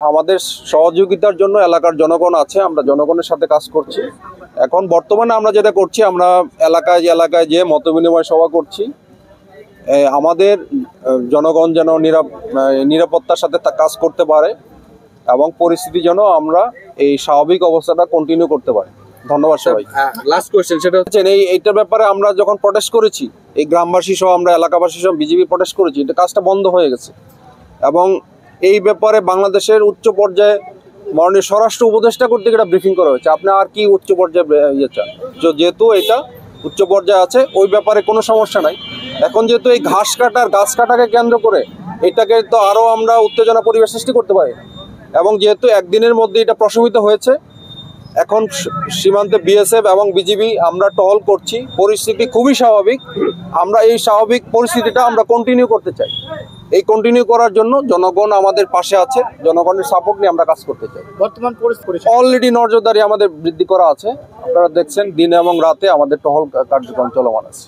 আমাদের সহযোগিতার জন্য এলাকার জনগণ আছে, আমরা জনগণের সাথে কাজ করছি। এখন বর্তমানে আমরা যেটা করছি, আমরা এলাকায় যে মত বিনিময় সভা করছি। আমাদের জনগণ যেন নিরাপত্তার সাথে কাজ করতে পারে এবং পরিস্থিতি যেন আমরা এই স্বাভাবিক অবস্থাটা কন্টিনিউ করতে পারি। ধন্যবাদ সবাই। লাস্ট কোশ্চেন, সেটা হচ্ছে এইটার ব্যাপারে আমরা যখন প্রটেস্ট করেছি, এই গ্রামবাসী সহ আমরা এলাকাবাসী সহ বিজেপি প্রটেস্ট করেছি, এটা কাজটা বন্ধ হয়ে গেছে। এবং এই ব্যাপারে বাংলাদেশের উচ্চ পর্যায়ে মাননীয় স্বরাষ্ট্র উপদেষ্টা কর্তৃক এটা ব্রিফিং করা হয়েছে। আপনি আর কি উচ্চ পর্যায়ে ইয়ে চান? যেহেতু এটা উচ্চ পর্যায়ে আছে, ওই ব্যাপারে কোনো সমস্যা নাই। এখন যেহেতু এই গাছ কাটাকে কেন্দ্র করে এটাকে তো আরও আমরা উত্তেজনা পরিবেশ সৃষ্টি করতে পারি। এবং যেহেতু একদিনের মধ্যে এটা প্রশমিত হয়েছে, এখন সীমান্তে বিএসএফ এবং বিজিবি আমরা টহল করছি। পরিস্থিতি খুবই স্বাভাবিক। আমরা এই স্বাভাবিক পরিস্থিতিটা আমরা কন্টিনিউ করতে চাই। এই কন্টিনিউ করার জন্য জনগণ আমাদের পাশে আছে, জনগণের সাপোর্ট নিয়ে আমরা কাজ করতে চাই। বর্তমান পরিস্থিতি অলরেডি নজরদারি আমাদের বৃদ্ধি করা আছে। আপনারা দেখছেন দিনে এবং রাতে আমাদের টহল কার্যক্রম চলমান আছে।